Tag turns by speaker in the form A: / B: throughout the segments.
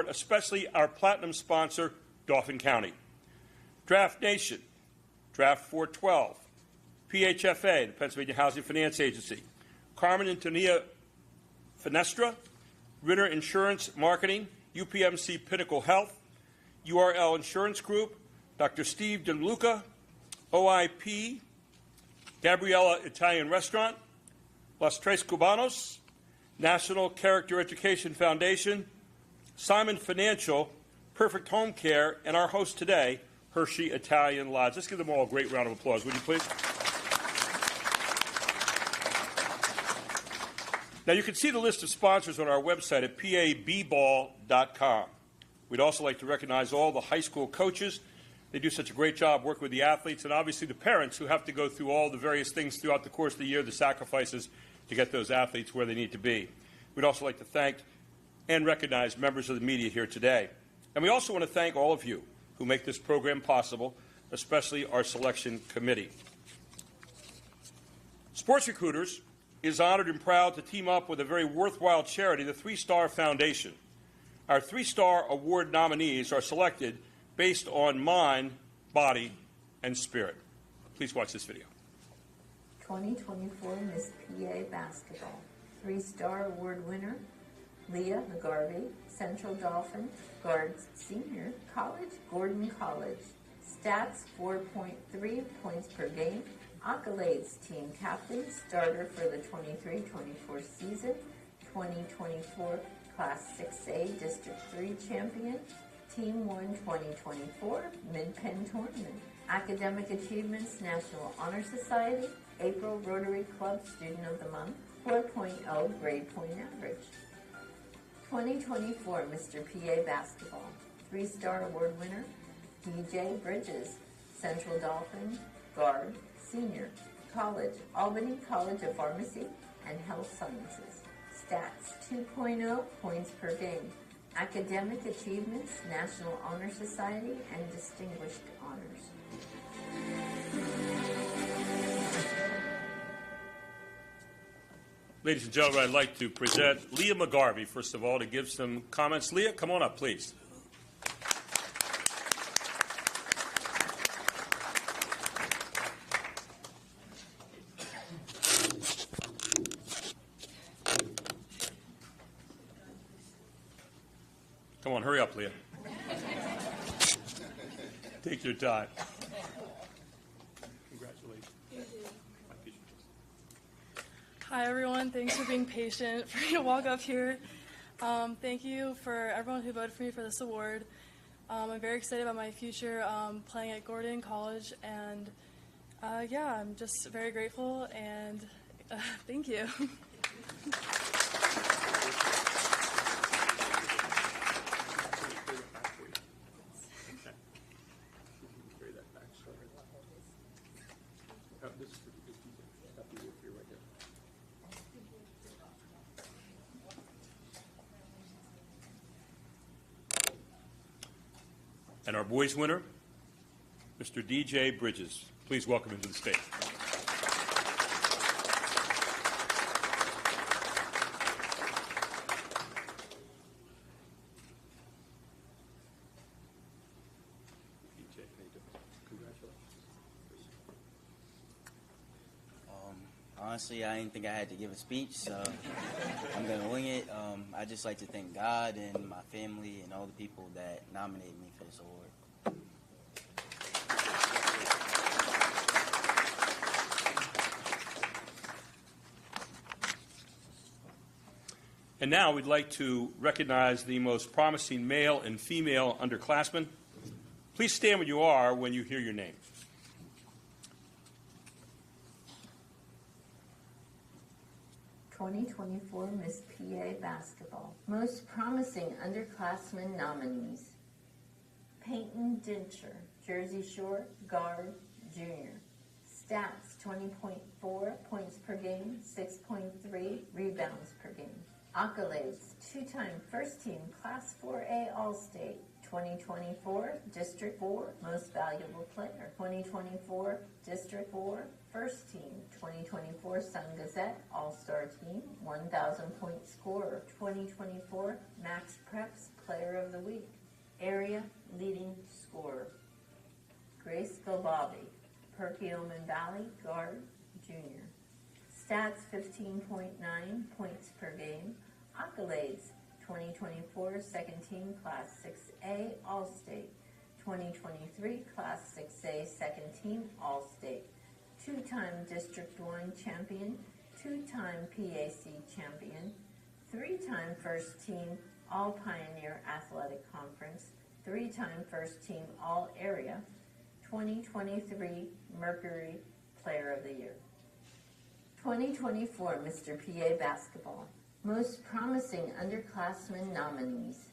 A: especially our platinum sponsor, Dauphin County. Draft Nation, Draft 412, PHFA, the Pennsylvania Housing Finance Agency, Carmen Antonia Finestra, Ritter Insurance Marketing, UPMC Pinnacle Health, URL Insurance Group, Dr. Steve DeLuca, OIP, Gabriella Italian Restaurant, Los Tres Cubanos, National Character Education Foundation, Simon Financial, Perfect Home Care, and our host today, Hershey Italian Lodge. Let's give them all a great round of applause, would you please? Now, you can see the list of sponsors on our website at pabball.com. We'd also like to recognize all the high school coaches. They do such a great job working with the athletes, and obviously the parents who have to go through all the various things throughout the course of the year, the sacrifices to get those athletes where they need to be. We'd also like to thank and recognize members of the media here today. And we also want to thank all of you who make this program possible, especially our selection committee. Sports Recruiters is honored and proud to team up with a very worthwhile charity, the 3-Star Foundation. Our 3-Star Award nominees are selected based on mind, body, and spirit. Please watch this video.
B: 2024 Miss PA Basketball. 3-Star Award winner, Leah McGarvey, Central Dauphin, guards senior, college, Gordon College. Stats 4.3 points per game. Accolades team captain, starter for the 23-24 season, 2024 Class 6A District 3 champion, Team 1 2024 Mid-Penn Tournament. Academic Achievements National Honor Society, April Rotary Club Student of the Month, 4.0 grade point average. 2024 Mr. PA Basketball. 3-Star Award winner, DJ Bridges, Central Dauphin, guard, senior, college, Albany College of Pharmacy and Health Sciences. Stats 2.0 points per game. Academic Achievements, National Honor Society, and Distinguished Honors.
A: Ladies and gentlemen, I'd like to present Leah McGarvey, first of all, to give some comments. Leah, come on up, please. Come on, hurry up, Leah. Take your time. Congratulations.
C: Hi, everyone. Thanks for being patient for me to walk up here. Thank you for everyone who voted for me for this award. I'm very excited about my future playing at Gordon College, and yeah, I'm just very grateful, and thank you.
A: And our boys winner, Mr. DJ Bridges. Please welcome him to the stage.
D: Honestly, I didn't think I had to give a speech, so I'm going to wing it. I'd just like to thank God and my family and all the people that nominated me for this award.
A: And now we'd like to recognize the most promising male and female underclassmen. Please stand where you are when you hear your name.
B: '24 Miss PA Basketball. Most promising underclassmen nominees. Peyton Dincher, Jersey Shore, guard, junior. Stats 20.4 points per game, 6.3 rebounds per game. Accolades, two-time first-team Class 4A All-State, 2024 District 4 Most Valuable Player. 2024 District 4 First Team. 2024 Sun Gazette All-Star Team 1,000 point scorer. 2024 Max Preps Player of the Week. Area Leading Scorer. Grace Gobabi, Perkiomen Valley Guard Junior. Stats 15.9 points per game. Accolades 2024 Second Team Class 6A All-State. 2023 Class 6A Second Team All-State. Two-time District 1 Champion. Two-time PAC Champion. Three-time First Team All-Pioneer Athletic Conference. Three-time First Team All-Area. 2023 Mercury Player of the Year. 2024 Mr. PA Basketball. Most Promising Underclassmen Nominees.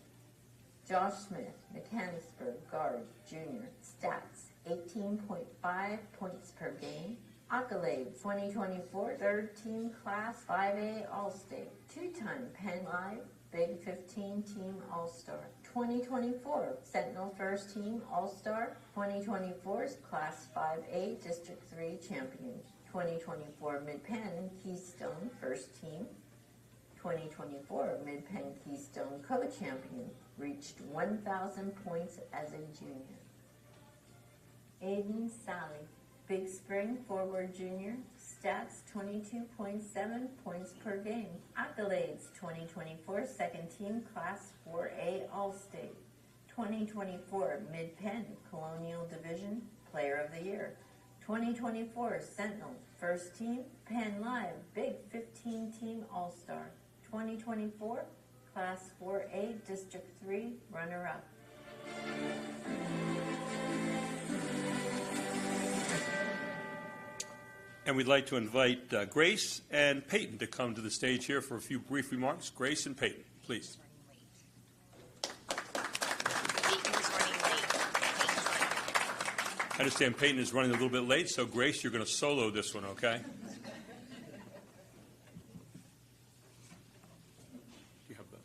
B: Josh Smith, Mechanicsburg Guard Junior. Stats 18.5 points per game. Accolades 2024 Third Team Class 5A All-State. Two-time Penn Live Big 15 Team All-Star. 2024 Sentinel First Team All-Star. 2024 Class 5A District 3 Champion. 2024 Mid-Penn Keystone First Team. 2024 Mid-Penn Keystone Co-Champion. Reached 1,000 points as a junior. Aiden Sally, Big Spring Forward Junior. Stats 22.7 points per game. Accolades 2024 Second Team Class 4A All-State. 2024 Mid-Penn Colonial Division Player of the Year. 2024 Sentinel First Team Penn Live Big 15 Team All-Star. 2024 Class 4A District 3 Runner-Up.
A: And we'd like to invite Grace and Peyton to come to the stage here for a few brief remarks. Grace and Peyton, please. I understand Peyton is running a little bit late, so Grace, you're going to solo this one, okay? You have that.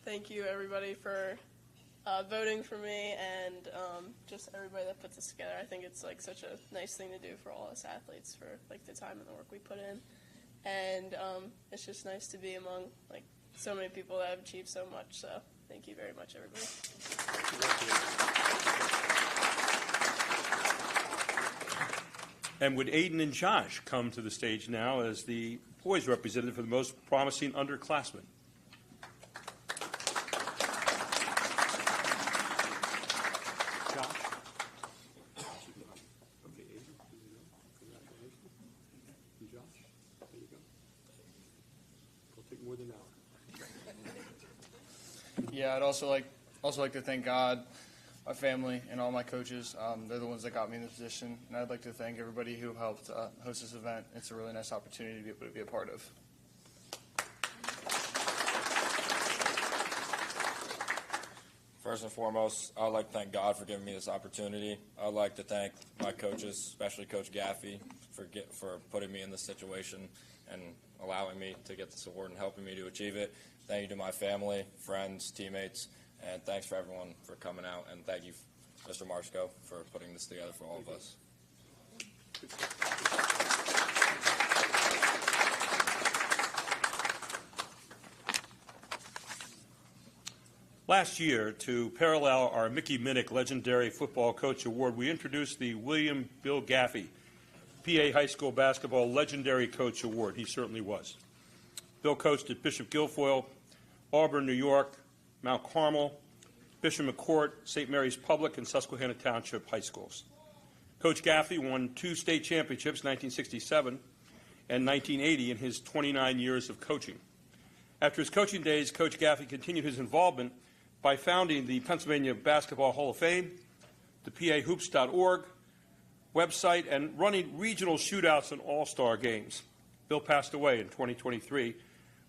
E: Thank you, everybody, for voting for me, and just everybody that puts this together. I think it's like such a nice thing to do for all us athletes for like the time and the work we put in, and it's just nice to be among like so many people that have achieved so much. So thank you very much, everybody.
A: And would Aiden and Josh come to the stage now as the boys representative for the most promising underclassmen?
F: Yeah, I'd also like to thank God, my family, and all my coaches. They're the ones that got me in this position, and I'd like to thank everybody who helped host this event. It's a really nice opportunity to be able to be a part of.
G: First and foremost, I'd like to thank God for giving me this opportunity. I'd like to thank my coaches, especially Coach Gaffey, for putting me in this situation and allowing me to get this award and helping me to achieve it. Thank you to my family, friends, teammates, and thanks for everyone for coming out. And thank you, Mr. Marshko, for putting this together for all of us.
A: Last year, to parallel our Mickey Minnick Legendary Football Coach Award, we introduced the William Bill Gaffey PA High School Basketball Legendary Coach Award. He certainly was. Bill coached at Bishop Guilfoyle, Auburn, New York, Mount Carmel, Bishop McCourt, St. Mary's Public, and Susquehanna Township High Schools. Coach Gaffey won 2 state championships, 1967 and 1980, in his 29 years of coaching. After his coaching days, Coach Gaffey continued his involvement by founding the Pennsylvania Basketball Hall of Fame, the PAHoops.org website, and running regional shootouts and all-star games. Bill passed away in 2023.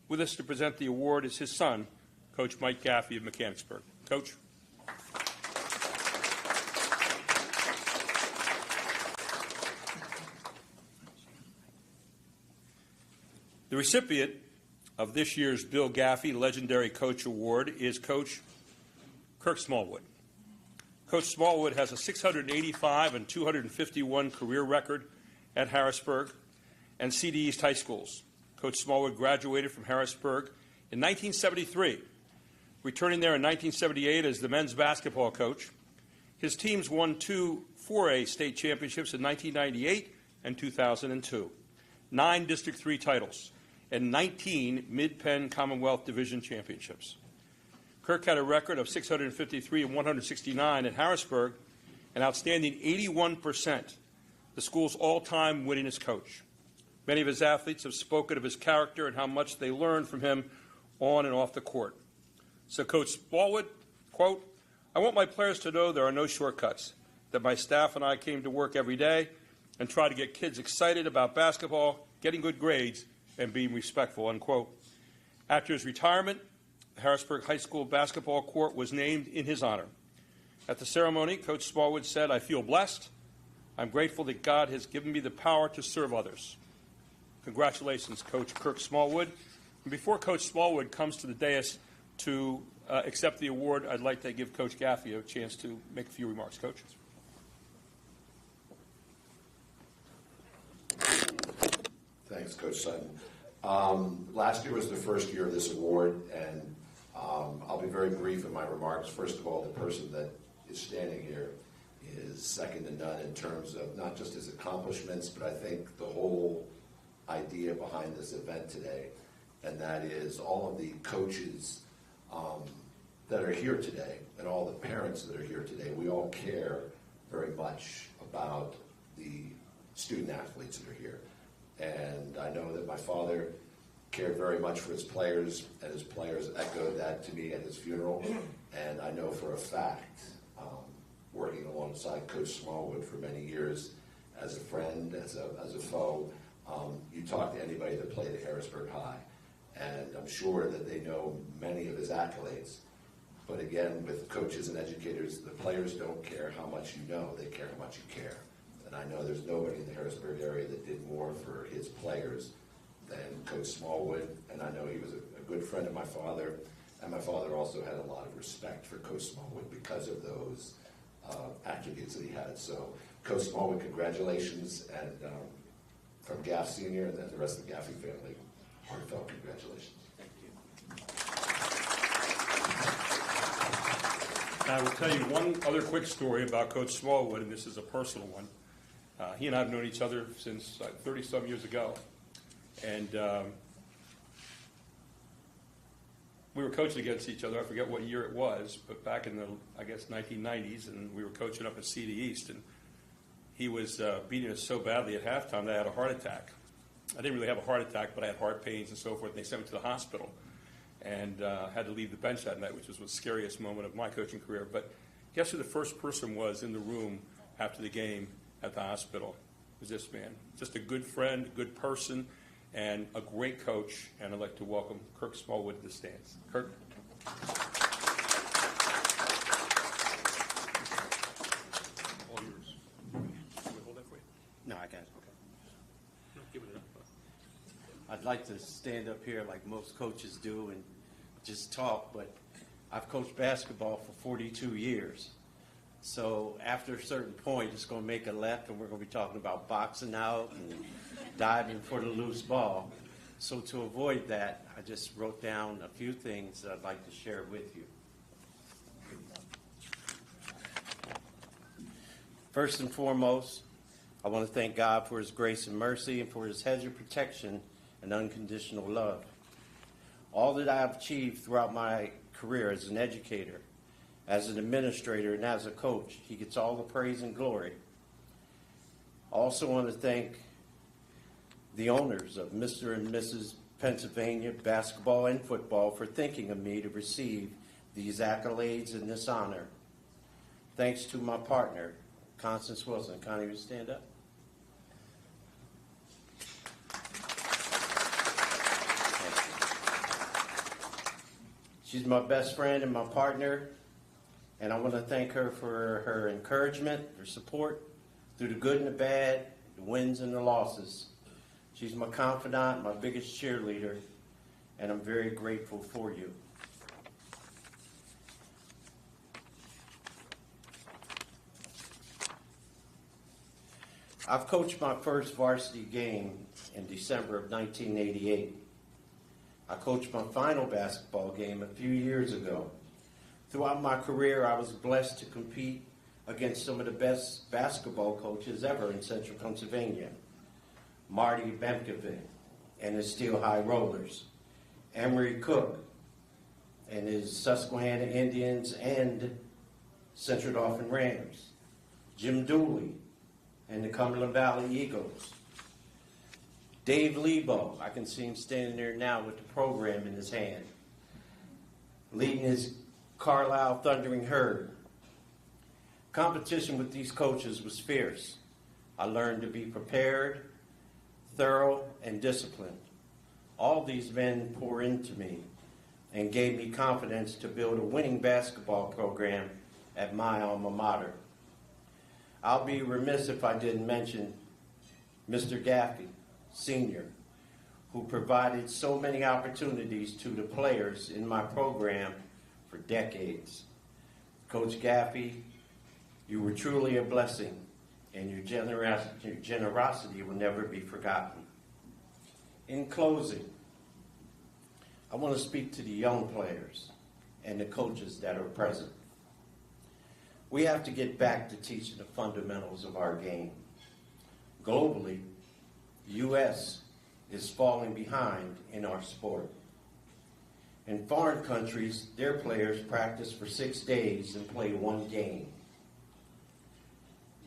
A: With us to present the award is his son, Coach Mike Gaffey of Mechanicsburg. Coach. recipient of this year's Bill Gaffey Legendary Coach Award is Coach Kirk Smallwood. Coach Smallwood has a 685 and 251 career record at Harrisburg and CD East High Schools. Coach Smallwood graduated from Harrisburg in 1973, returning there in 1978 as the men's basketball coach. His teams won 2 4A state championships in 1998 and 2002, 9 District 3 titles, and 19 Mid-Penn Commonwealth Division championships. Kirk had a record of 653 and 169 at Harrisburg, an outstanding 81%, the school's all-time winningest coach. Many of his athletes have spoken of his character and how much they learned from him on and off the court. So Coach Smallwood, quote, "I want my players to know there are no shortcuts, that my staff and I came to work every day and try to get kids excited about basketball, getting good grades, and being respectful," unquote. After his retirement, the Harrisburg High School basketball court was named in his honor. At the ceremony, Coach Smallwood said, "I feel blessed. I'm grateful that God has given me the power to serve others." Congratulations, Coach Kirk Smallwood. And before Coach Smallwood comes to the dais to accept the award, I'd like to give Coach Gaffey a chance to make a few remarks. Coach.
H: Thanks, Coach Sutton. Last year was the first year of this award, and I'll be very brief in my remarks. First of all, the person that is standing here is second to none in terms of not just his accomplishments, but I think the whole idea behind this event today, and that is all of the coaches that are here today and all the parents that are here today. We all care very much about the student athletes that are here. And I know that my father cared very much for his players, and his players echoed that to me at his funeral. And I know for a fact, working alongside Coach Smallwood for many years as a friend, as a foe, you talk to anybody that played at Harrisburg High, and I'm sure that they know many of his accolades. But again, with coaches and educators, the players don't care how much you know, they care how much you care. And I know there's nobody in the Harrisburg area that did more for his players than Coach Smallwood, and I know he was a good friend of my father, and my father also had a lot of respect for Coach Smallwood because of those attributes that he had. So, Coach Smallwood, congratulations, and from Gaff Sr. and then the rest of the Gaffey family, heartfelt congratulations.
D: Thank you.
A: I will tell you one other quick story about Coach Smallwood, and this is a personal one. He and I have known each other since 30-some years ago. And we were coaching against each other. I forget what year it was, but back in the, I guess, 1990s, and we were coaching up at CD East. And he was beating us so badly at halftime that I had a heart attack. I didn't really have a heart attack, but I had heart pains and so forth. And they sent me to the hospital and had to leave the bench that night, which was the scariest moment of my coaching career. But guess who the first person was in the room after the game at the hospital? It was this man. Just a good friend, a good person, and a great coach. And I'd like to welcome Kirk Smallwood to the stands. Kirk. All yours. Can we hold that for you?
I: No, I got it.
A: Okay. No, give it enough.
I: I'd like to stand up here like most coaches do and just talk, but I've coached basketball for 42 years. So after a certain point, it's going to make a left, and we're going to be talking about boxing out and diving for the loose ball. So to avoid that, I just wrote down a few things that I'd like to share with you. First and foremost, I want to thank God for His grace and mercy and for His hedge of protection and unconditional love. All that I have achieved throughout my career as an educator, as an administrator, and as a coach, He gets all the praise and glory. I also want to thank the owners of Mr. and Mrs. Pennsylvania basketball and football for thinking of me to receive these accolades and this honor. Thanks to my partner, Constance Wilson. Connie, will you stand up? She's my best friend and my partner, and I want to thank her for her encouragement, her support through the good and the bad, the wins and the losses. She's my confidant, my biggest cheerleader, and I'm very grateful for you. I've coached my first varsity game in December of 1988. I coached my final basketball game a few years ago. Throughout my career, I was blessed to compete against some of the best basketball coaches ever in Central Pennsylvania. Marty Bemkovic and his Steel High Rollers, Emery Cook and his Susquehanna Indians and Central Dauphin Rams, Jim Dooley and the Cumberland Valley Eagles, Dave Lebo, I can see him standing there now with the program in his hand, leading his Carlisle Thundering Herd. Competition with these coaches was fierce. I learned to be prepared, thorough, and disciplined. All these men poured into me and gave me confidence to build a winning basketball program at my alma mater. I'll be remiss if I didn't mention Mr. Gaffey, Sr., who provided so many opportunities to the players in my program for decades. Coach Gaffey, you were truly a blessing, and your generosity will never be forgotten. In closing, I want to speak to the young players and the coaches that are present. We have to get back to teaching the fundamentals of our game. Globally, the U.S. is falling behind in our sport. In foreign countries, their players practice for 6 days and play one game.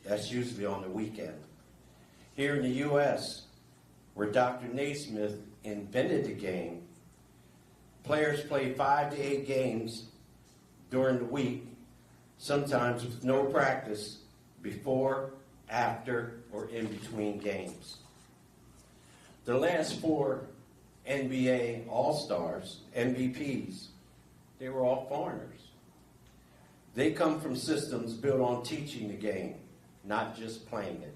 I: That's usually on the weekend. Here in the U.S., where Dr. Naismith invented the game, players play 5 to 8 games during the week, sometimes with no practice before, after, or in between games. The last 4 NBA All-Stars, MVPs, they were all foreigners. They come from systems built on teaching the game, not just playing it.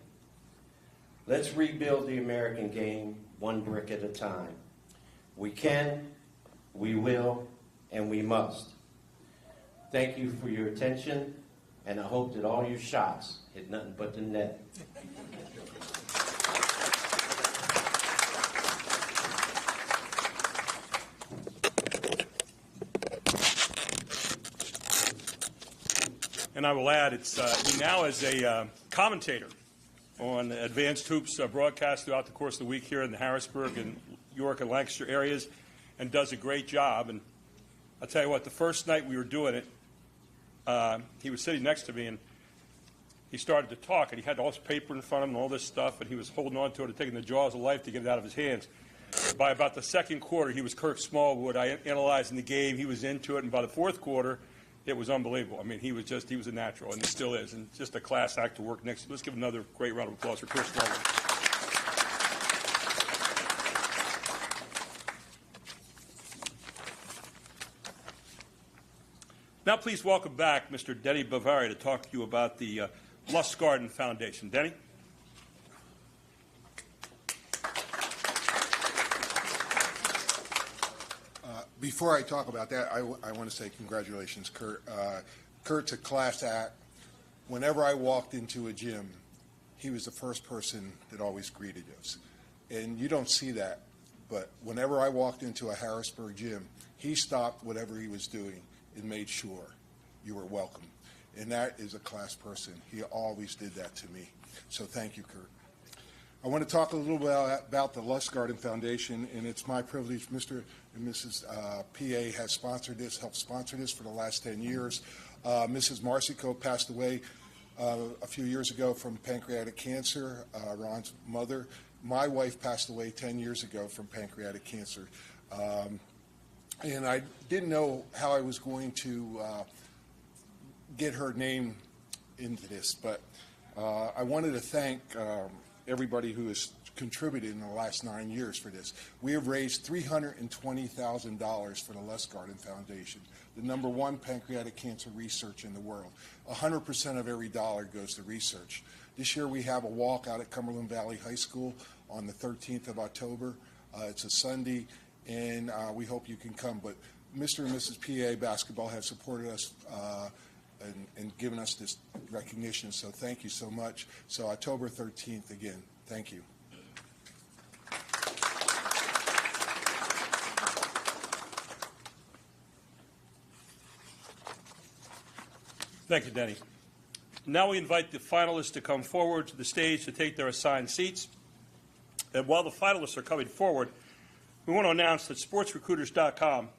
I: Let's rebuild the American game one brick at a time. We can, we will, and we must. Thank you for your attention, and I hope that all your shots hit nothing but the net.
A: And I will add, he now is a commentator on Advanced Hoops broadcast throughout the course of the week here in the Harrisburg and York and Lancaster areas, and does a great job. And I'll tell you what, the first night we were doing it, he was sitting next to me, and he started to talk, and he had all this paper in front of him and all this stuff, and he was holding on to it and taking the jaws of life to get it out of his hands. By about the second quarter, he was Kirk Smallwood. I analyzing the game. He was into it, and by the fourth quarter, it was unbelievable. I mean, he was a natural, and he still is, and just a class act to work next to. Let's give another great round of applause for Kirk Smallwood. Now, please welcome back Mr. Denny Bavaria to talk to you about the Lustgarten Foundation. Denny?
J: Before I talk about that, I want to say congratulations, Kurt. Kurt's a class act. Whenever I walked into a gym, he was the first person that always greeted us. And you don't see that, but whenever I walked into a Harrisburg gym, he stopped whatever he was doing and made sure you were welcome. And that is a class person. He always did that to me. So thank you, Kurt. I want to talk a little bit about the Lustgarten Foundation, and it's my privilege. Mr. and Mrs. PA has sponsored this, helped sponsor this for the last 10 years. Mrs. Marcico passed away a few years ago from pancreatic cancer, Ron's mother. My wife passed away 10 years ago from pancreatic cancer. And I didn't know how I was going to get her name into this, but I wanted to thank everybody who has contributed in the last 9 years for this. We have raised $320,000 for the Lustgarten Foundation, the #1 pancreatic cancer research in the world. 100% of every dollar goes to research. This year we have a walk out at Cumberland Valley High School on the 13th of October. It's a Sunday, and we hope you can come. But Mr. and Mrs. PA basketball have supported us and given us this recognition, so thank you so much. So October 13th again, thank you.
A: Thank you, Denny. Now we invite the finalists to come forward to the stage to take their assigned seats. And while the finalists are coming forward, we want to announce that SportsRecruiters.com,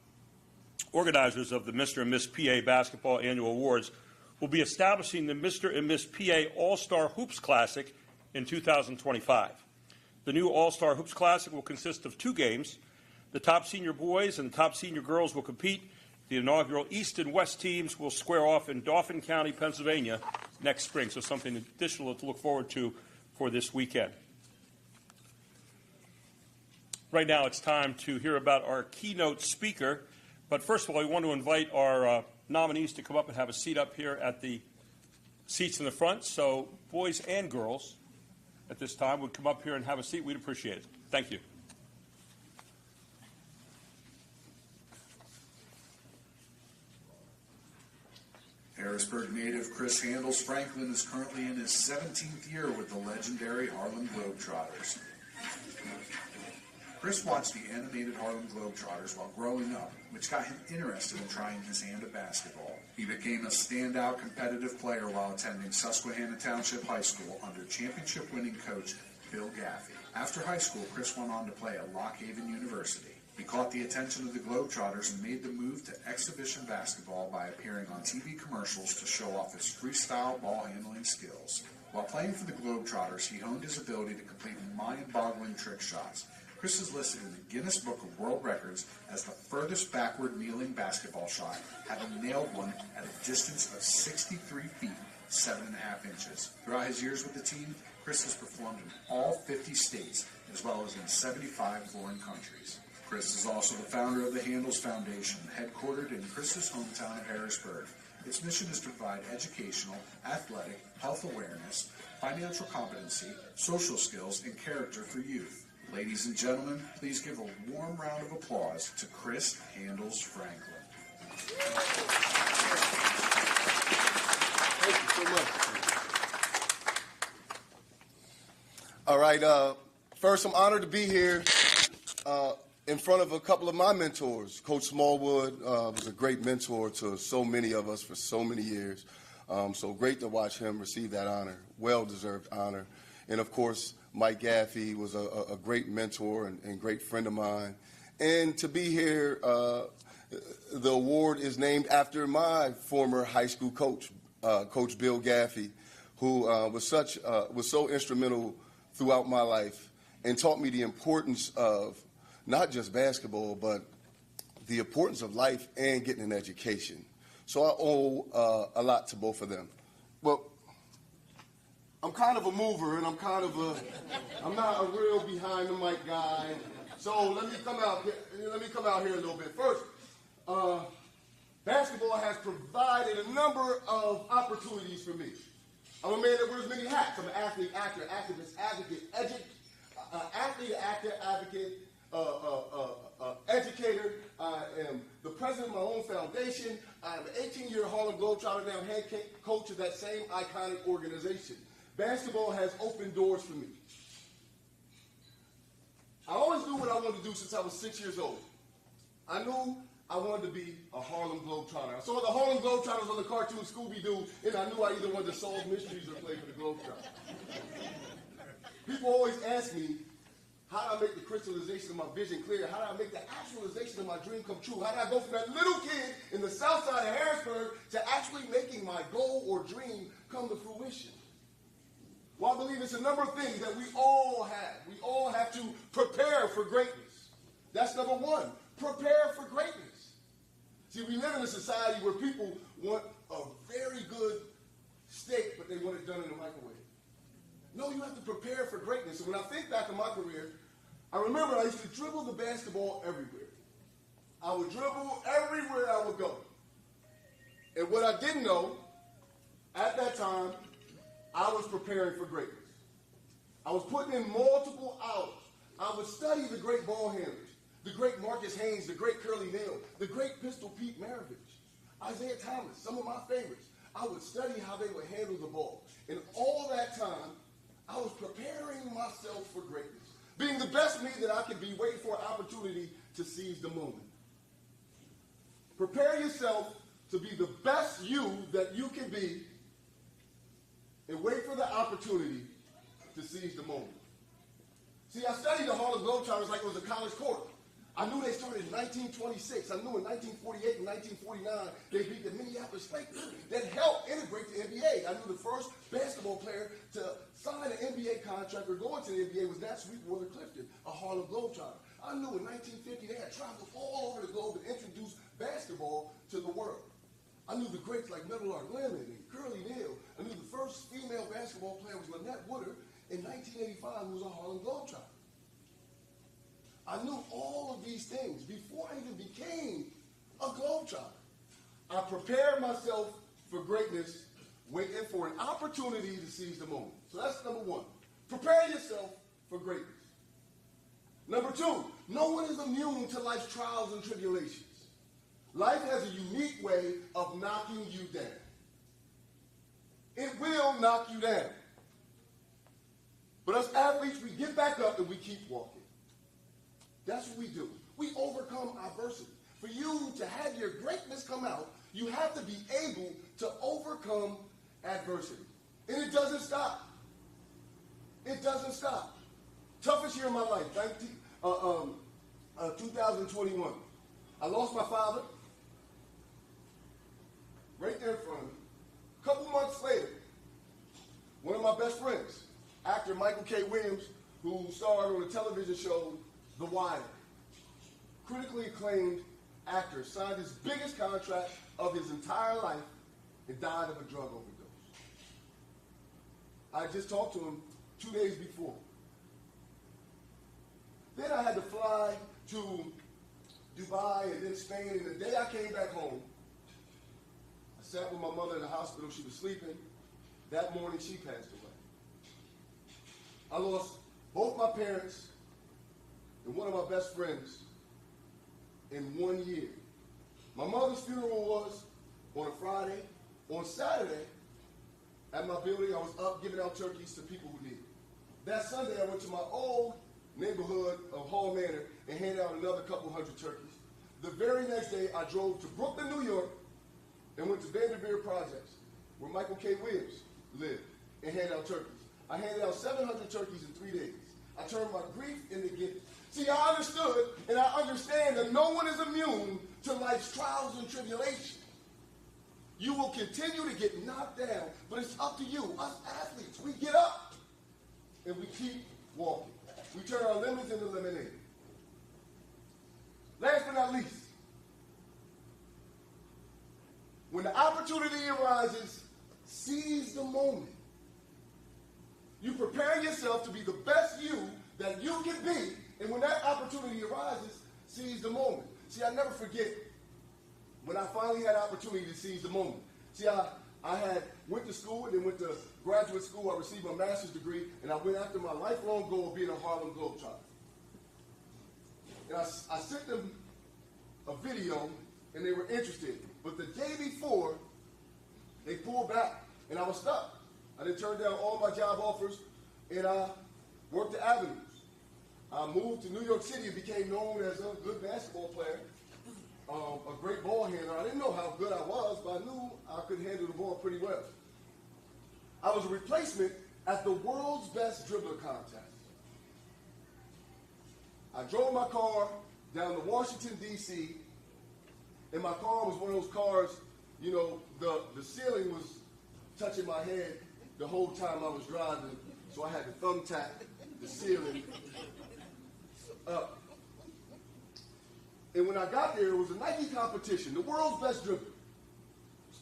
A: organizers of the Mr. and Miss PA Basketball Annual Awards, will be establishing the Mr. and Miss PA All-Star Hoops Classic in 2025. The new All-Star Hoops Classic will consist of 2 games. The top senior boys and the top senior girls will compete. The inaugural East and West teams will square off in Dauphin County, Pennsylvania next spring, so something additional to look forward to for this weekend. Right now it's time to hear about our keynote speaker, but first of all, we want to invite our nominees to come up and have a seat up here at the seats in the front. So boys and girls at this time would come up here and have a seat. We'd appreciate it. Thank you.
K: Harrisburg native Chris Handles Franklin is currently in his 17th year with the legendary Harlem Globetrotters. Chris watched the animated Harlem Globetrotters while growing up, which got him interested in trying his hand at basketball. He became a standout competitive player while attending Susquehanna Township High School under championship-winning coach Bill Gaffey. After high school, Chris went on to play at Lock Haven University. He caught the attention of the Globetrotters and made the move to exhibition basketball by appearing on TV commercials to show off his freestyle ball handling skills. While playing for the Globetrotters, he honed his ability to complete mind-boggling trick shots. Chris is listed in the Guinness Book of World Records as the furthest backward kneeling basketball shot, having nailed one at a distance of 63 feet, 7.5 inches. Throughout his years with the team, Chris has performed in all 50 states, as well as in 75 foreign countries. Chris is also the founder of the Handles Foundation, headquartered in Chris's hometown of Harrisburg. Its mission is to provide educational, athletic, health awareness, financial competency, social skills, and character for youth. Ladies and gentlemen, please give a warm round of applause to Chris Handles Franklin.
L: Thank you so much. All right, first I'm honored to be here in front of a couple of my mentors. Coach Smallwood was a great mentor to so many of us for so many years. So great to watch him receive that honor, well-deserved honor. And of course, Mike Gaffey was a great mentor and great friend of mine. And to be here, the award is named after my former high school coach, Coach Bill Gaffey, who was so instrumental throughout my life and taught me the importance of not just basketball, but the importance of life and getting an education. So I owe a lot to both of them. Well, I'm kind of a mover, and I'm not a real behind the mic guy. So let me come out here a little bit. First, basketball has provided a number of opportunities for me. I'm a man that wears many hats. I'm an athlete, actor, activist, advocate, educator. I am the president of my own foundation. I'm an 18-year Harlem Globetrotter, now head coach of that same iconic organization. Basketball has opened doors for me. I always knew what I wanted to do since I was 6 years old. I knew I wanted to be a Harlem Globetrotter. I saw the Harlem Globetrotters on the cartoon Scooby-Doo, and I knew I either wanted to solve mysteries or play for the Globetrotters. People always ask me, how do I make the crystallization of my vision clear? How do I make the actualization of my dream come true? How do I go from that little kid in the south side of Harrisburg to actually making my goal or dream come to fruition? Well, I believe it's a number of things that we all have. We all have to prepare for greatness. That's number one. Prepare for greatness. See, we live in a society where people want a very good steak, but they want it done in the microwave. No, you have to prepare for greatness. And when I think back on my career, I remember I used to dribble the basketball everywhere. I would dribble everywhere I would go. And what I didn't know, at that time, I was preparing for greatness. I was putting in multiple hours. I would study the great ball handlers, the great Marcus Haynes, the great Curly Neal, the great Pistol Pete Maravich, Isaiah Thomas, some of my favorites. I would study how they would handle the ball. And all that time, I was preparing myself for greatness, being the best me that I could be, waiting for an opportunity to seize the moment. Prepare yourself to be the best you that you can be and wait for the opportunity to seize the moment. See, I studied the Harlem Globetrotters like it was a college course. I knew they started in 1926. I knew in 1948 and 1949 they beat the Minneapolis Lakers. That helped integrate the NBA. I knew the first basketball player to sign an NBA contract or go into the NBA was Nat Sweetwater Clifton, a Harlem Globetrotter. I knew in 1950 they had traveled all over the globe and introduced basketball to the world. I knew the greats like Meadowlark Lemon and Curly Neal. I knew the first female basketball player was Lynette Woodard in 1985, who was a Harlem Globetrotter. I knew all of these things before I even became a Globetrotter. I prepared myself for greatness, waiting for an opportunity to seize the moment. So that's number one. Prepare yourself for greatness. Number two, no one is immune to life's trials and tribulations. Life has a unique way of knocking you down. It will knock you down. But us athletes, we get back up and we keep walking. That's what we do. We overcome adversity. For you to have your greatness come out, you have to be able to overcome adversity. And it doesn't stop. It doesn't stop. Toughest year of my life, 2021. I lost my father right there in front of me. A couple months later, one of my best friends, actor Michael K. Williams, who starred on the television show The Wire, critically acclaimed actor, signed his biggest contract of his entire life and died of a drug overdose. I just talked to him 2 days before. Then I had to fly to Dubai and then Spain, and the day I came back home, I sat with my mother in the hospital. She was sleeping. That morning, she passed away. I lost both my parents and one of my best friends in 1 year. My mother's funeral was on a Friday. On Saturday, at my building, I was up giving out turkeys to people who need it. That Sunday, I went to my old neighborhood of Hall Manor and handed out another couple hundred turkeys. The very next day, I drove to Brooklyn, New York, and went to Vanderveer Projects, where Michael K. Williams lived, and handed out turkeys. I handed out 700 turkeys in 3 days. I turned my grief into giving. See, I understood and I understand that no one is immune to life's trials and tribulations. You will continue to get knocked down, but it's up to you. Us athletes, we get up and we keep walking. We turn our lemons into lemonade. Last but not least, when the opportunity arises, seize the moment. You prepare yourself to be the best you that you can be, and when that opportunity arises, seize the moment. See, I never forget when I finally had opportunity to seize the moment. See, I had went to school and then went to graduate school. I received my master's degree, and I went after my lifelong goal of being a Harlem Globetrotter. And I sent them a video, and they were interested. But the day before, they pulled back, and I was stuck. I then turned down all my job offers, and I worked the avenues. I moved to New York City and became known as a good basketball player, a great ball handler. I didn't know how good I was, but I knew I could handle the ball pretty well. I was a replacement at the world's best dribbler contest. I drove my car down to Washington, D.C., and my car was one of those cars, you know, the ceiling was touching my head the whole time I was driving, so I had to thumbtack the ceiling up. And when I got there, it was a Nike competition, the world's best dribbler.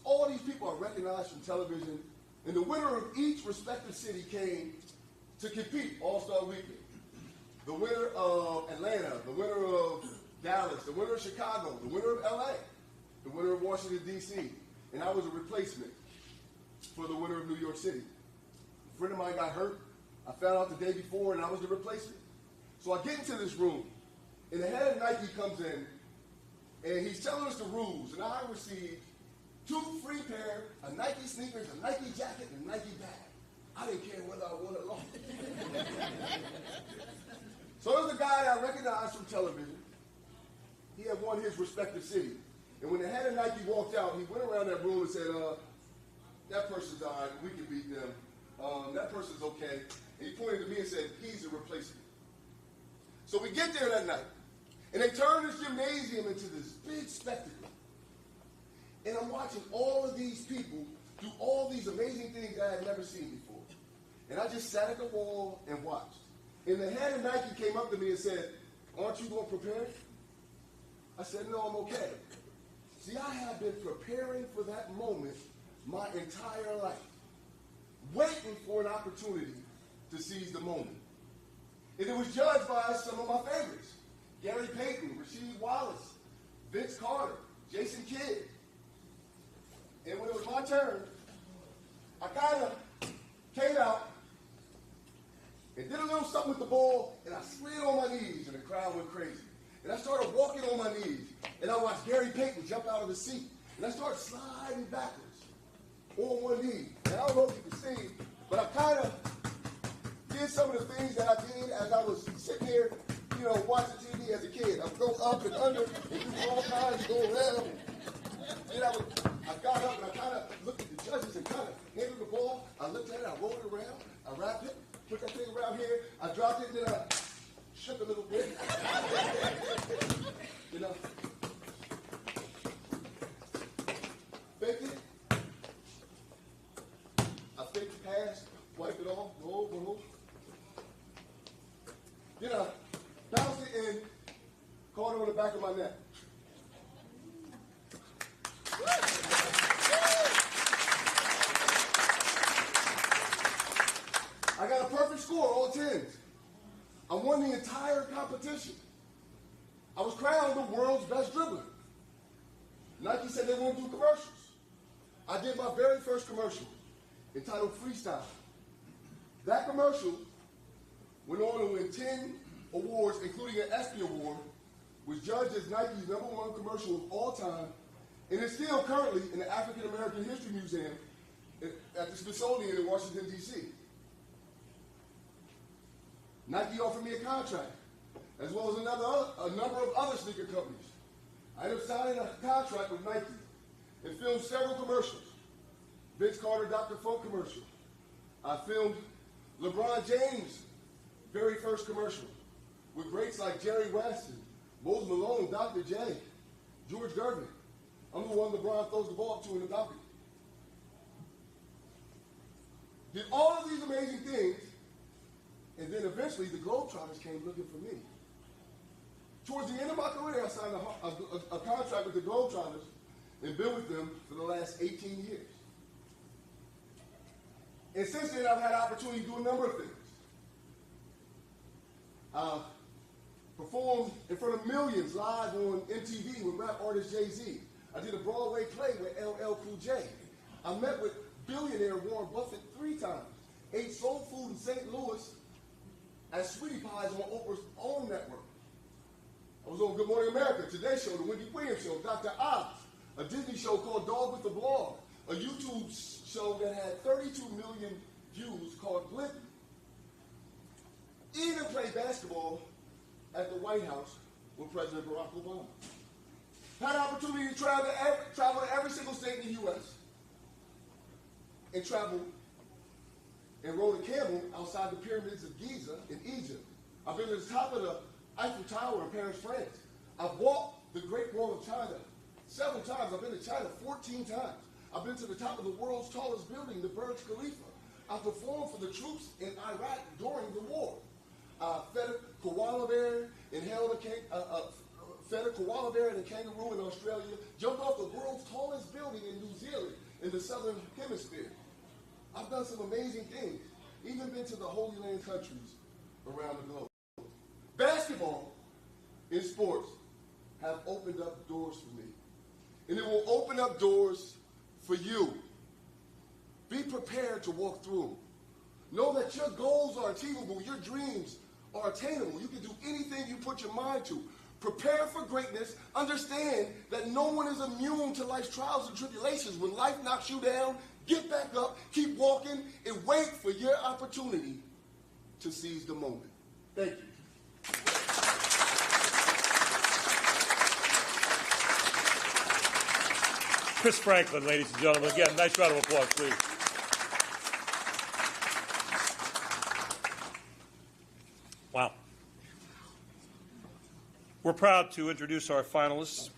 L: All these people are recognized from television, and the winner of each respective city came to compete All-Star Weekend. The winner of Atlanta, the winner of Dallas, the winner of Chicago, the winner of LA, the winner of Washington, D.C., and I was a replacement for the winner of New York City. A friend of mine got hurt. I found out the day before, and I was the replacement. So I get into this room, and the head of Nike comes in, and he's telling us the rules, and I received 2 free pair of Nike sneakers, a Nike jacket, and a Nike bag. I didn't care whether I won or lost. So there was a guy that I recognized from television. He had won his respective city. And when the head of Nike walked out, he went around that room and said, that person's all right, we can beat them. That person's okay. And he pointed to me and said, he's a replacement. So we get there that night, and they turn this gymnasium into this big spectacle. And I'm watching all of these people do all these amazing things I had never seen before. And I just sat at the wall and watched. And the head of Nike came up to me and said, aren't you going to prepare? I said, no, I'm okay. See, I have been preparing for that moment my entire life, waiting for an opportunity to seize the moment. And it was judged by some of my favorites: Gary Payton, Rasheed Wallace, Vince Carter, Jason Kidd. And when it was my turn, I kind of came out and did a little something with the ball, and I slid on my knees, and the crowd went crazy. And I started walking on my knees, and I watched Gary Payton jump out of his seat, and I started sliding backwards on one knee. And I don't know if you can see, but I kind of did some of the things that I did as I was sitting here, watching TV as a kid. I would go up and under and do all kinds of go around. Then I got up and I kind of looked at the judges and kind of handled the ball. I looked at it, I rolled it around, I wrapped it, put that thing around here, I dropped it, and then I shook a little bit. Faked it. I faked the pass, wiped it off, roll. Then I bounced it in, caught it on the back of my neck. I got a perfect score, all 10s. I won the entire competition. I was crowned the world's best dribbler. Nike said they wouldn't do commercials. I did my very first commercial, entitled Freestyle. That commercial went on to win 10 awards, including an ESPY award, was judged as Nike's #1 commercial of all time, and is still currently in the African American History Museum at the Smithsonian in Washington, D.C. Nike offered me a contract, as well as a number of other sneaker companies. I ended up signing a contract with Nike and filmed several commercials. Vince Carter Dr. Funk commercial. I filmed LeBron James' very first commercial with greats like Jerry West and Moses Malone, Dr. J, George Gervin. I'm the one LeBron throws the ball up to in the balcony. Did all of these amazing things, and then eventually the Globetrotters came looking for me. Towards the end of my career, I signed a contract with the Globetrotters and been with them for the last 18 years. And since then, I've had the opportunity to do a number of things. I've performed in front of millions live on MTV with rap artist Jay-Z. I did a Broadway play with LL Cool J. I met with billionaire Warren Buffett 3 times. Ate soul food in St. Louis at Sweetie Pies on Oprah's own network. I was on Good Morning America, Today Show, The Wendy Williams Show, Dr. Oz, a Disney show called Dog with the Blog, a YouTube show that had 32 million views called Blippi. Even played basketball at the White House with President Barack Obama. Had an opportunity to travel to every single state in the U.S. and travel and rode a camel outside the pyramids of Giza in Egypt. I've been to the top of the Eiffel Tower in Paris, France. I've walked the Great Wall of China several times. I've been to China 14 times. I've been to the top of the world's tallest building, the Burj Khalifa. I performed for the troops in Iraq during the war. Fed a koala bear and fed a koala bear and a kangaroo in Australia. Jumped off the world's tallest building in New Zealand in the southern hemisphere. I've done some amazing things. Even been to the Holy Land countries around the globe. Basketball and sports have opened up doors for me. And it will open up doors for you. Be prepared to walk through them. Know that your goals are achievable, your dreams are attainable. You can do anything you put your mind to. Prepare for greatness. Understand that no one is immune to life's trials and tribulations. When life knocks you down, get back up, keep walking, and wait for your opportunity to seize the moment. Thank you.
A: Chris Franklin, ladies and gentlemen. Again, nice round of applause, please. Wow. We're proud to introduce our finalists.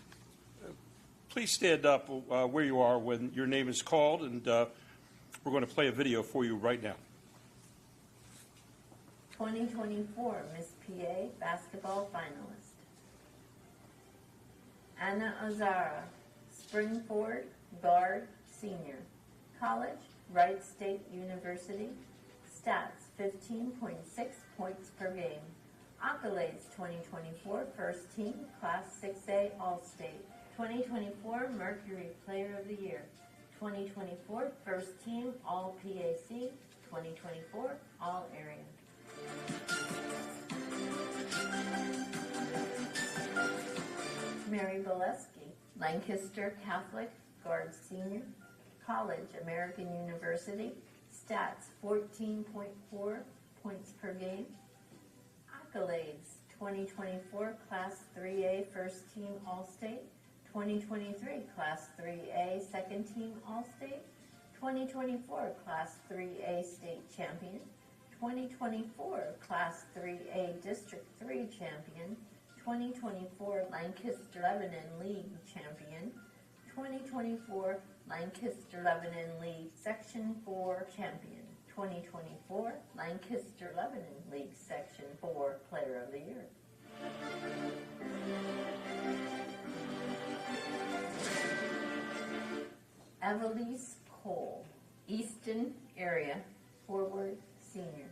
A: Please stand up where you are when your name is called, and we're going to play a video for you right now.
B: 2024 Miss PA basketball finalist. Anna Azara, Springford, guard, senior. College, Wright State University. Stats, 15.6 points per game. Accolades, 2024 first team, Class 6A All-State. 2024 Mercury Player of the Year. 2024 first team All-PAC. 2024 All-Area. Mary Boleski, Lancaster Catholic, guard senior. College, American University. Stats, 14.4 points per game. Accolades, 2024 Class 3A First Team All-State. 2023 Class 3A Second Team All-State. 2024 Class 3A State Champion. 2024 Class 3A District 3 Champion. 2024 Lancaster Lebanon League Champion. 2024 Lancaster Lebanon League Section 4 Champion. 2024 Lancaster Lebanon League Section 4 Player of the Year. Evelise Cole, Easton area, forward, senior.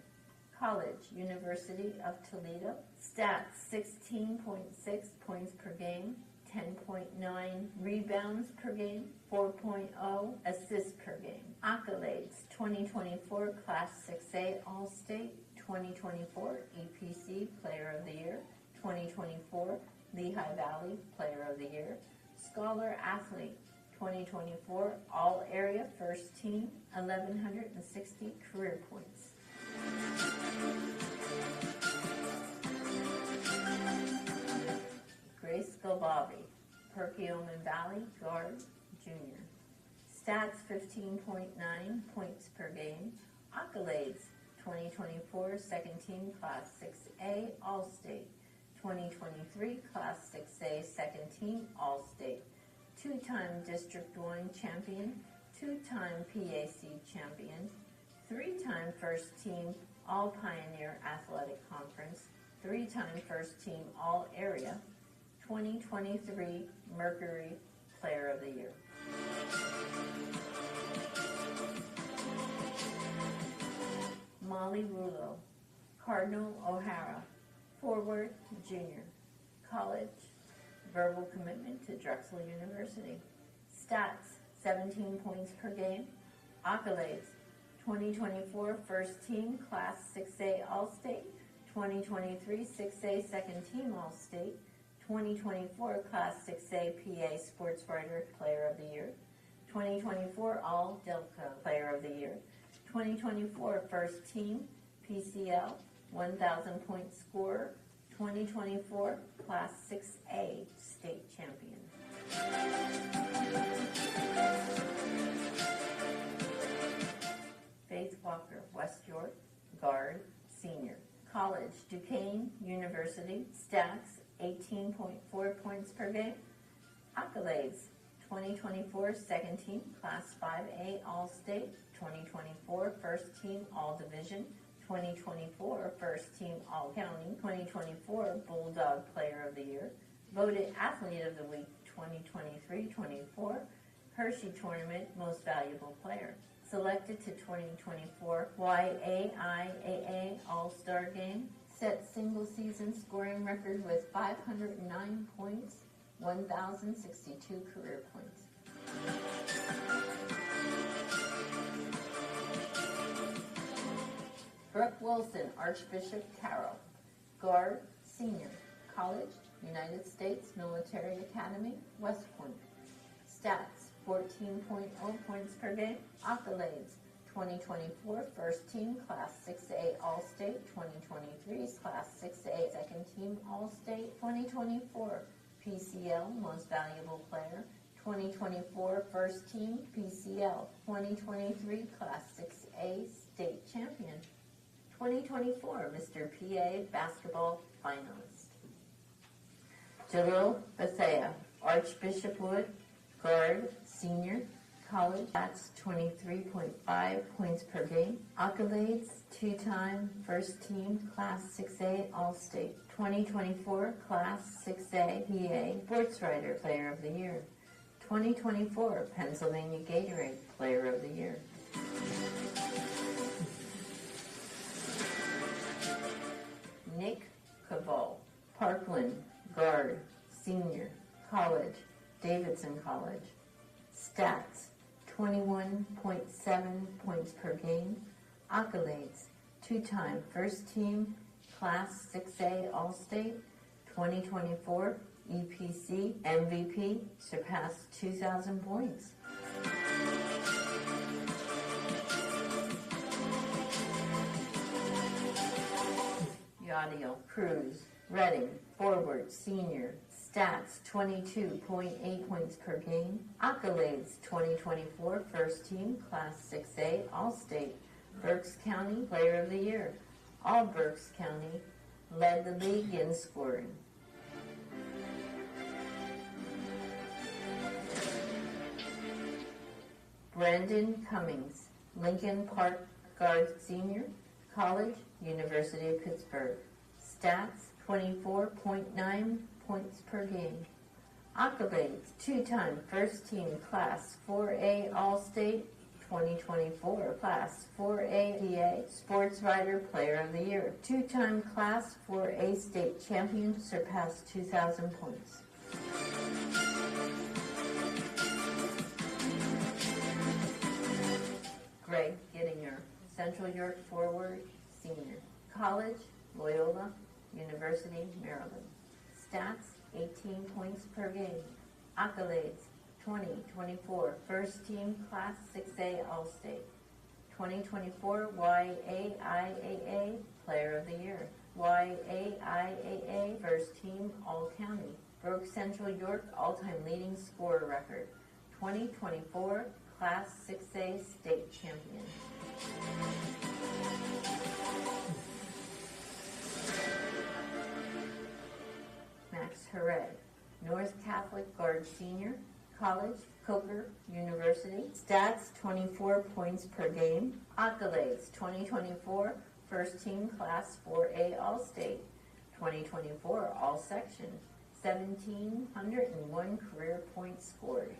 B: College, University of Toledo. Stats, 16.6 points per game, 10.9 rebounds per game, 4.0 assists per game. Accolades, 2024 Class 6A All-State, 2024 EPC Player of the Year, 2024 Lehigh Valley Player of the Year, Scholar Athlete, 2024 All-Area First Team, 1,160 career points. Grace Gobavi, Perkiomen Valley, guard, junior. Stats, 15.9 points per game. Accolades, 2024 Second Team Class 6A All-State, 2023 Class 6A Second Team All-State, two-time District 1 champion, two-time PAC champion, three-time First Team All-Pioneer Athletic Conference, three-time First Team All-Area, 2023 Mercury Player of the Year. Molly Rulo, Cardinal O'Hara, forward, junior. College, verbal commitment to Drexel University. Stats, 17 points per game. Accolades, 2024 First Team Class 6A All-State, 2023 6A Second Team All-State, 2024 Class 6A PA Sports Writer Player of the Year, 2024 All-Delco Player of the Year, 2024 First Team PCL 1,000 point scorer, 2024 Class 6A State Champion. Faith Walker, West York, guard, senior. College, Duquesne University, stats, 18.4 points per game. Accolades, 2024 Second Team Class 5A All-State, 2024 First Team All-Division, 2024 First Team All-County, 2024 Bulldog Player of the Year, voted Athlete of the Week 2023-24, Hershey Tournament Most Valuable Player. Selected to 2024 YAIAA All-Star Game, set single-season scoring record with 509 points, 1,062 career points. Brooke Wilson, Archbishop Carroll. Guard, senior, college, United States Military Academy, West Point. Stats, 14.0 points per game. Accolades, 2024 First Team Class 6A All-State, 2023's Class 6A Second Team All-State, 2024 PCL Most Valuable Player, 2024 First Team PCL, 2023 Class 6A State Champion, 2024 Mr. PA Basketball Finalist. Jalil Bethea, Archbishop Wood, guard, senior, college, that's 23.5 points per game. Accolades, two-time first team Class 6A All-State, 2024 Class 6A PA Sports Writer Player of the Year, 2024 Pennsylvania Gatorade Player of the Year. Nick Cavall, Parkland, guard, senior, college, Davidson College. Stats, 21.7 points per game. Accolades, two-time first team Class 6A All-State, 2024 EPC MVP, surpassed 2,000 points. Yadiel Cruz, Reading, forward, senior, stats 22.8 points per game. Accolades, 2024 First Team Class 6A All-State, Berks County Player of the Year. All Berks County led the league in scoring. Brandon Cummings, Lincoln Park guard, senior, college, University of Pittsburgh. Stats, 24.9 points per game. Accolades, two-time first team Class 4A All-State, 2024 Class 4A PA Sports Writer Player of the Year. Two-time Class 4A State Champion, surpassed 2,000 points. Greg Gittinger, Central York forward, senior. College, Loyola University, Maryland. Stats, 18 points per game. Accolades, 2024 First Team Class 6A All-State. 2024 YAIAA Player of the Year. YAIAA First Team All-County. Broke Central York all-time leading scorer record. 2024 Class 6A State Champion. Max Herred, North Catholic guard, senior, college, Coker University. Stats, 24 points per game. Accolades, 2024 First Team Class 4A All-State, 2024 All-Section, 1,701 career points scored.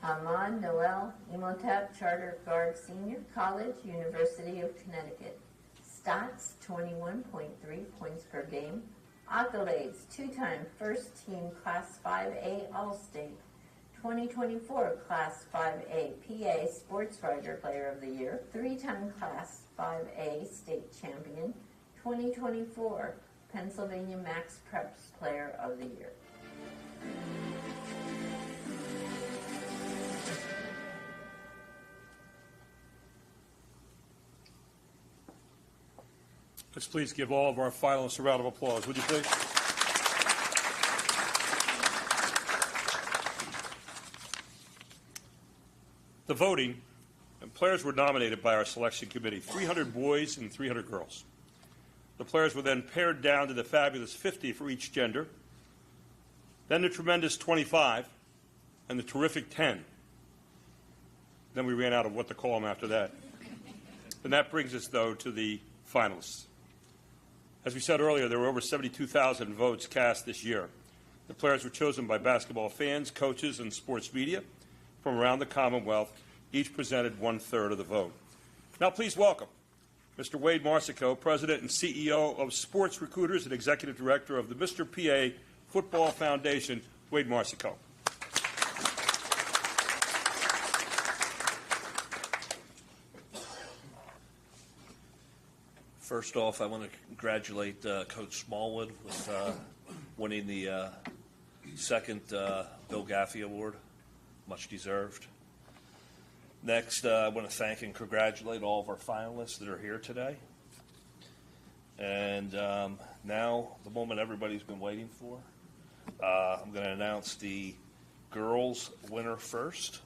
B: Ahmad Noel Imhotep, Charter Guard Senior, College, University of Connecticut. Stats, 21.3 points per game. Accolades, two-time First Team Class 5A All-State, 2024 Class 5A PA Sports Writer Player of the Year, three-time Class 5A State Champion, 2024 Pennsylvania Max Preps Player of the Year.
A: Let's please give all of our finalists a round of applause, would you please? The voting, and players were nominated by our selection committee, 300 boys and 300 girls. The players were then pared down to the fabulous 50 for each gender, then the tremendous 25, and the terrific 10. Then we ran out of what to call them after that. And that brings us, though, to the finalists. As we said earlier, there were over 72,000 votes cast this year. The players were chosen by basketball fans, coaches, and sports media from around the Commonwealth. Each presented 1/3 of the vote. Now please welcome Mr. Wade Marsico, President and CEO of Sports Recruiters and Executive Director of the Mr. PA Football Foundation. Wade Marsico.
M: First off, I want to congratulate Coach Smallwood with winning the second Bill Gaffey Award, much deserved. Next, I want to thank and congratulate all of our finalists that are here today. And now, the moment everybody's been waiting for, I'm going to announce the girls' winner first.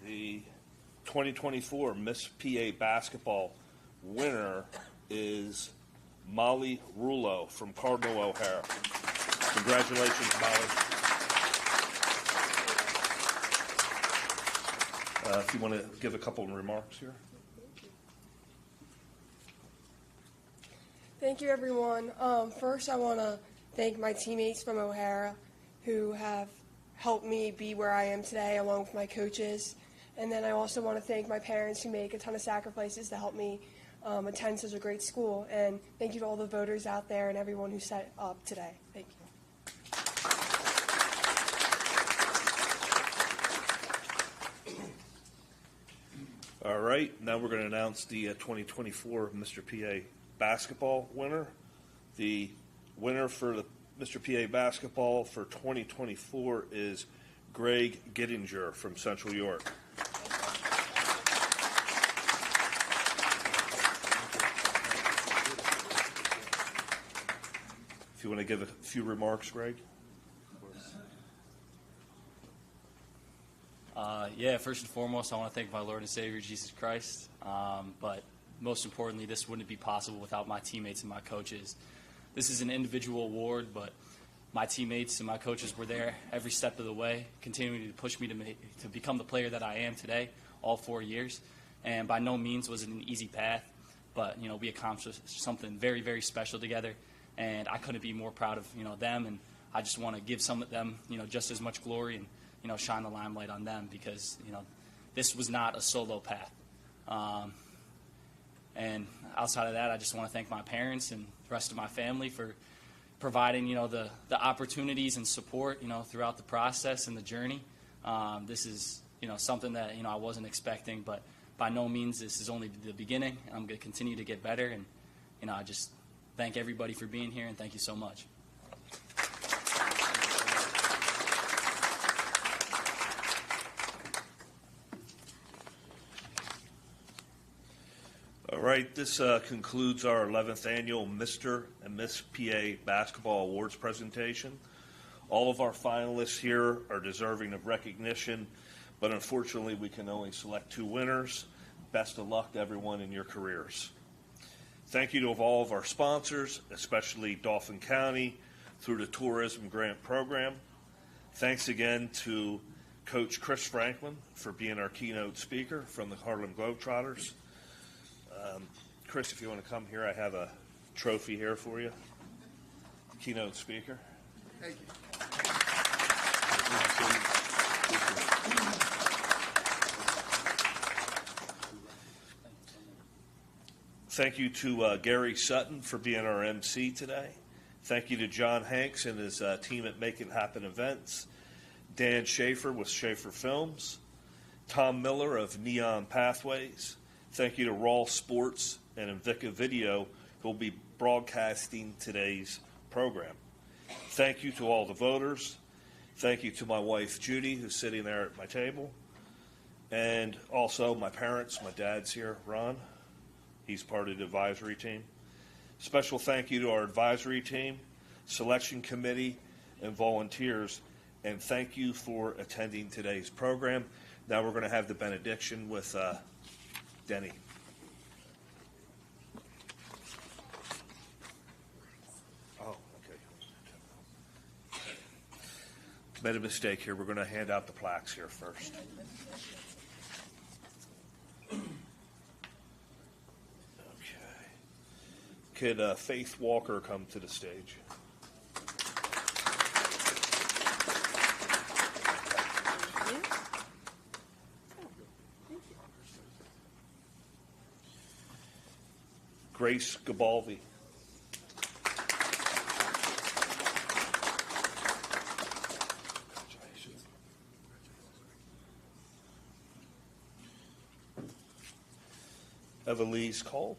M: The 2024 Miss PA basketball winner is Molly Rulo from Cardinal O'Hara. Congratulations, Molly. If you want to give a couple of remarks here.
N: Thank you, everyone. First, I want to thank my teammates from O'Hara who have helped me be where I am today, along with my coaches. And then I also want to thank my parents who make a ton of sacrifices to help me attend such a great school. And thank you to all the voters out there and everyone who set up today. Thank you.
M: All right, now we're going to announce the 2024 Mr. PA basketball winner. The winner for the Mr. PA basketball for 2024 is Greg Gittinger from Central York. If you want to give a few remarks, Greg.
O: First and foremost, I want to thank my Lord and Savior, Jesus Christ. But most importantly, this wouldn't be possible without my teammates and my coaches. This is an individual award, but my teammates and my coaches were there every step of the way, continuing to push me to become the player that I am today, all 4 years. And by no means was it an easy path, but, we accomplished something very, very special together. And I couldn't be more proud of, them. And I just want to give some of them, just as much glory and, shine the limelight on them because, this was not a solo path. And outside of that, I just want to thank my parents and the rest of my family for providing, the opportunities and support, throughout the process and the journey. This is, something that, I wasn't expecting, but by no means this is only the beginning. I'm going to continue to get better. And, I just thank everybody for being here and thank you so much.
M: All right, this concludes our 11th annual Mr. and Miss PA Basketball Awards presentation. All of our finalists here are deserving of recognition, but unfortunately we can only select 2 winners. Best of luck to everyone in your careers. Thank you to all of our sponsors, especially Dauphin County through the Tourism Grant Program. Thanks again to Coach Chris Franklin for being our keynote speaker from the Harlem Globetrotters. Chris, if you want to come here, I have a trophy here for you. Keynote speaker.
J: Thank you.
M: Thank you to Gary Sutton for being our MC today. Thank you to John Hanks and his team at Make It Happen Events. Dan Schaefer with Schaefer Films. Tom Miller of Neon Pathways. Thank you to Raw Sports and Invicta Video, who will be broadcasting today's program. Thank you to all the voters. Thank you to my wife, Judy, who's sitting there at my table. And also my parents. My dad's here, Ron. He's part of the advisory team. Special thank you to our advisory team, selection committee, and volunteers. And thank you for attending today's program. Now we're going to have the benediction with Denny. Oh, okay. Made a mistake here. We're going to hand out the plaques here first. Okay. Could Faith Walker come to the stage? Grace Gabalvi. Evelise Cole.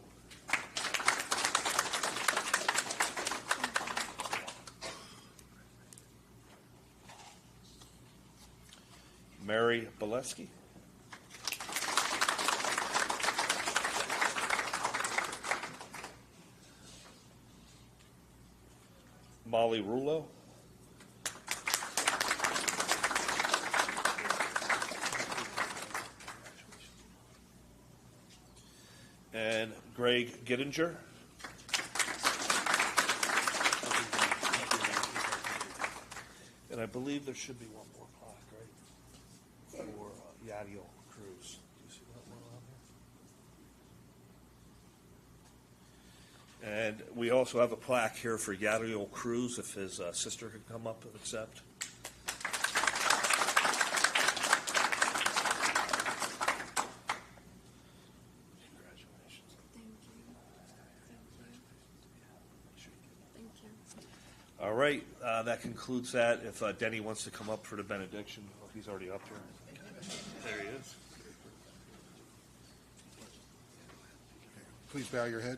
M: Mary Boleski. Molly Rulo. And Greg Gittinger. And I believe there should be one more plaque, right? For Yadiel Cruz. Do you see that one on there? And we also have a plaque here for Yadiel Cruz, if his sister could come up and accept. All right, that concludes that. If Denny wants to come up for the benediction, oh, he's already up here. There he is.
J: Please bow your head.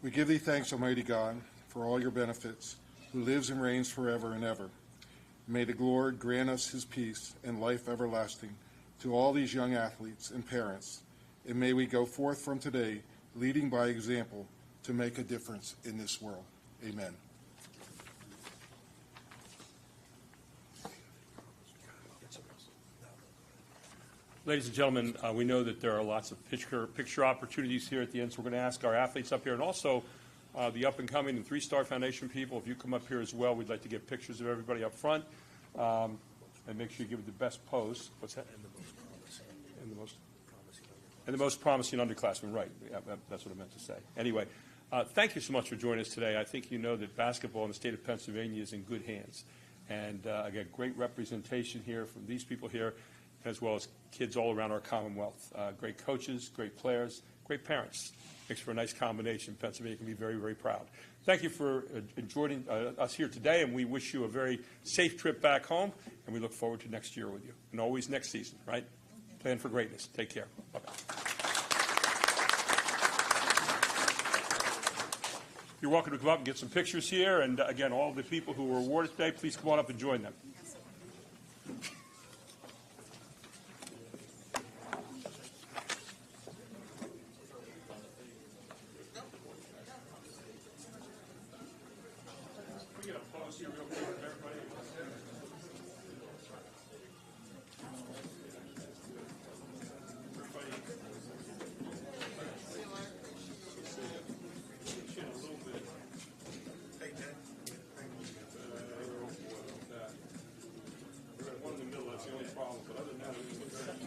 J: We give thee thanks, Almighty God, for all your benefits, who lives and reigns forever and ever. May the Lord grant us his peace and life everlasting to all these young athletes and parents, and may we go forth from today leading by example to make a difference in this world. Amen.
A: Ladies and gentlemen, we know that there are lots of picture opportunities here at the end, so we're going to ask our athletes up here and also the up-and-coming and Three-Star Foundation people, if you come up here as well, we'd like to get pictures of everybody up front, and make sure you give it the best pose. What's that? And the most promising underclassmen, right. Yeah, that's what I meant to say. Anyway, thank you so much for joining us today. I think you know that basketball in the state of Pennsylvania is in good hands. And again, great representation here from these people here, as well as kids all around our Commonwealth. Great coaches, great players, great parents. Makes for a nice combination. Pennsylvania can be very, very proud. Thank you for joining us here today, and we wish you a very safe trip back home, and we look forward to next year with you, and always next season, right? Plan for greatness. Take care. Bye-bye. You're welcome to come up and get some pictures here, and again, all the people who were awarded today, please come on up and join them. One in the middle, that's the only problem, but other than that, it was very